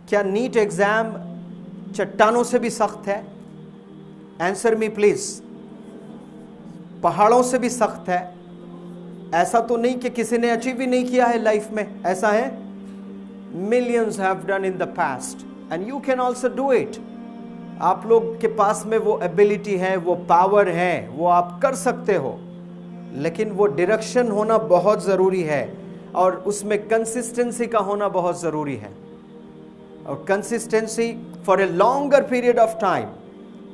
क्या NEET exam चट्टानों से भी सख्त है? Answer me please. पहाड़ों से भी सख्त है? ऐसा तो नहीं कि किसी ने अचीव ही नहीं किया है लाइफ में, ऐसा है? Millions have done in the past and you can also do it. आप लोग के पास में वो एबिलिटी है, वो पावर है, वो आप कर सकते हो, लेकिन वो डायरेक्शन होना बहुत ज़रूरी है और उसमें कंसिस्टेंसी का होना बहुत ज़रूरी है। और consistency for a longer period of time,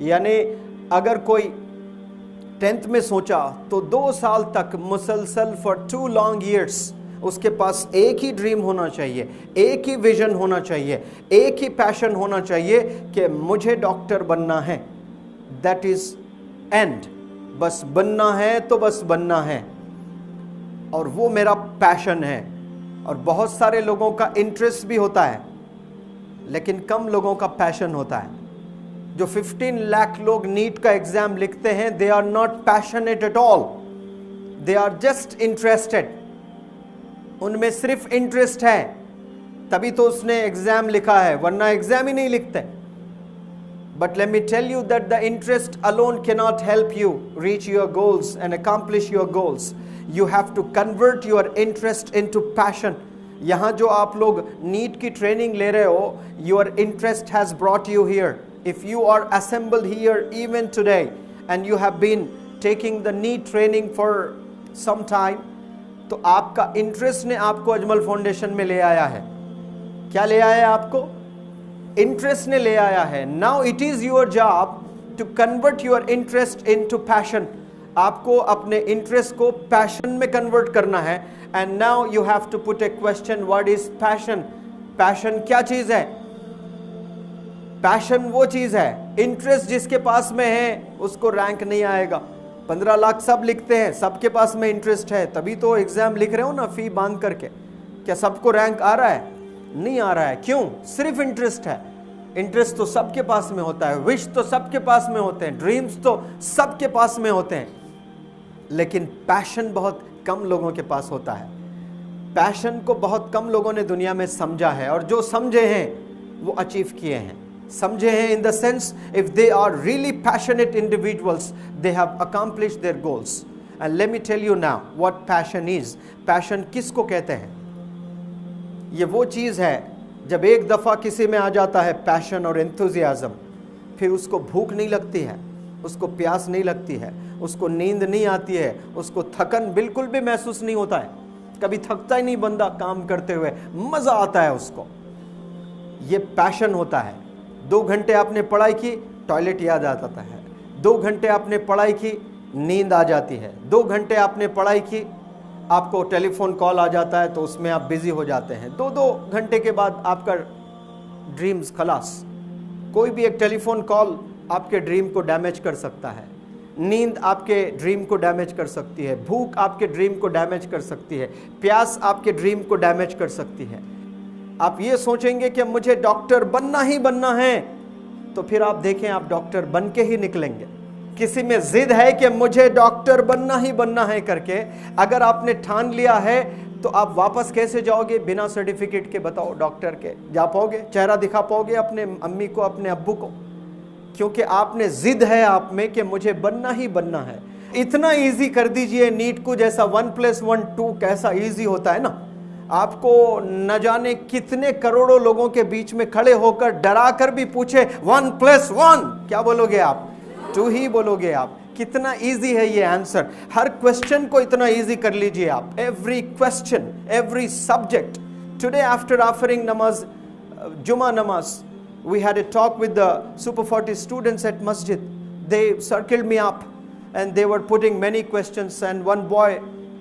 यानी अगर कोई 10th में सोचा तो 2 साल तक मुसलसल फॉर 2 लॉन्ग ईयर्स उसके पास एक ही ड्रीम होना चाहिए, एक ही विजन होना चाहिए, एक ही पैशन होना चाहिए कि मुझे डॉक्टर बनना है। That is and. बस बनना है तो बस बनना है, और वो मेरा पैशन है। और बहुत सारे लोगों का इंटरेस्ट भी होता है, लेकिन कम लोगों का पैशन होता है। जो 15 लाख लोग नीट का एग्जाम लिखते हैं, they are not passionate at all, they are just interested. उनमें सिर्फ इंटरेस्ट है, तभी तो उसने एग्जाम लिखा है, वरना एग्जाम ही नहीं लिखते। But let me tell you that the interest alone cannot help you reach your goals and accomplish your goals. You have to convert your interest into passion. यहाँ जो आप लोग नीट की ट्रेनिंग ले रहे हो, your interest has brought you here. If you are assembled here even today and you have been taking the NEET training for some time, तो आपका इंटरेस्ट ने आपको अजमल फाउंडेशन में ले आया है। क्या ले आया है आपको? इंटरेस्ट ने ले आया है। Now it is your job to convert your interest into passion. आपको अपने इंटरेस्ट को पैशन में कन्वर्ट करना है। And now you have to put a question, what is passion? Passion क्या चीज है? पैशन वो चीज है, इंटरेस्ट जिसके पास में है उसको रैंक नहीं आएगा। 15 लाख सब लिखते हैं, सबके पास में इंटरेस्ट है, तभी तो एग्जाम लिख रहे हो ना, फी बांध करके। क्या सबको रैंक आ रहा है? नहीं आ रहा है। क्यों? सिर्फ इंटरेस्ट है। इंटरेस्ट तो सबके पास में होता है, विश तो सबके पास में होते हैं, ड्रीम्स तो सबके पास में होते हैं, लेकिन पैशन बहुत कम लोगों के पास होता है। पैशन को बहुत कम लोगों ने दुनिया में समझा है, और जो समझे हैं वो अचीव किए हैं। समझे हैं in the sense, if they are really passionate individuals, they have accomplished their goals. And let me tell you now what passion is. Passion किसको कहते हैं? ये वो चीज है जब एक दफा किसी में आ जाता है पैशन और एंथुसियाज्म, फिर उसको भूख नहीं लगती है, उसको प्यास नहीं लगती है, उसको नींद नहीं आती है, उसको थकन बिल्कुल भी महसूस नहीं होता है, कभी थकता ही नहीं बंदा काम करते हुए, मजा आता है उसको। ये पैशन होता है। 2 घंटे आपने पढ़ाई की, टॉयलेट याद आता है। 2 घंटे आपने पढ़ाई की, नींद आ जाती है। 2 घंटे आपने पढ़ाई की, आपको टेलीफोन कॉल आ जाता है, तो उसमें आप बिजी हो जाते हैं। 2-2 घंटे के बाद आपका ड्रीम्स खलास। कोई भी एक टेलीफोन कॉल आपके ड्रीम को डैमेज कर सकता है, नींद आपके ड्रीम को डैमेज कर सकती है, भूख आपके ड्रीम को डैमेज कर सकती है, प्यास आपके ड्रीम को डैमेज कर सकती है। आप ये सोचेंगे कि मुझे डॉक्टर बनना ही बनना है, तो फिर आप देखें आप डॉक्टर बन के ही निकलेंगे। किसी में जिद है कि मुझे डॉक्टर बनना ही बनना है करके, अगर आपने ठान लिया है तो आप वापस कैसे जाओगे बिना सर्टिफिकेट के? बताओ, डॉक्टर के जा पाओगे? चेहरा दिखा पाओगे अपने अम्मी को, अपने अब्बू को? क्योंकि आपने जिद है आप में कि मुझे बनना ही बनना है। इतना इजी कर दीजिए नीट को, जैसा 1+1 2 कैसा इजी होता है ना। आपको न जाने कितने करोड़ों लोगों के बीच में खड़े होकर डरा कर भी पूछे 1+1 क्या बोलोगे आप? 2 ही बोलोगे आप। कितना इजी है ये आंसर। हर क्वेश्चन को इतना इजी कर लीजिए आप। Every question, every subject. Today after offering नमाज, जुमा नमाज, we had a talk with the Super 40 students at Masjid. They circled me up and they were putting many questions, and one boy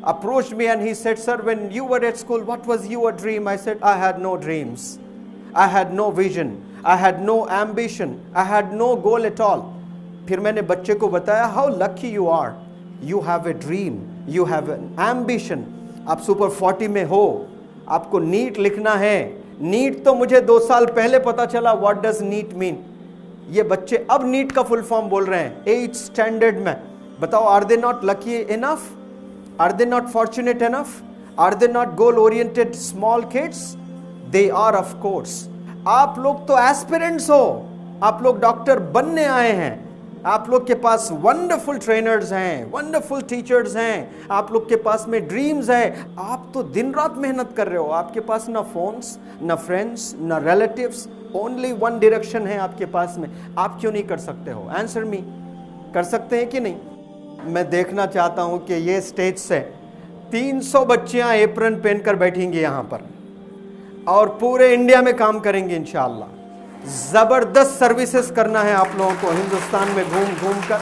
approached me and he said, sir, when you were at school, what was your dream? I said, I had no dreams, I had no vision, I had no ambition, I had no goal at all. फिर मैंने बच्चे को बताया, how lucky you are, you have a dream, you have an ambition. आप Super 40 में हो, आपको NEET लिखना है। नीट तो मुझे 2 साल पहले पता चला व्हाट डज नीट मीन। ये बच्चे अब नीट का फुल फॉर्म बोल रहे हैं 8th स्टैंडर्ड में। बताओ, are they not lucky enough? Are they not fortunate enough? Are they not goal oriented small kids? They are of course. आप लोग तो एस्पिरेंट्स हो, आप लोग डॉक्टर बनने आए हैं, आप लोग के पास वंडरफुल ट्रेनर्स हैं, वंडरफुल टीचर्स हैं, आप लोग के पास में ड्रीम्स है। आप तो दिन रात मेहनत कर रहे हो, आपके पास ना फोन्स, ना फ्रेंड्स, ना रिलेटिव्स, ओनली वन डायरेक्शन है आपके पास में। आप क्यों नहीं कर सकते हो? आंसर मी, कर सकते हैं कि नहीं? मैं देखना चाहता हूं कि ये स्टेज से 300 बच्चियां एप्रन पहनकर बैठेंगी यहां पर और पूरे इंडिया में काम करेंगे इंशाअल्लाह। जबरदस्त सर्विसेज करना है आप लोगों को, हिंदुस्तान में घूम घूम कर।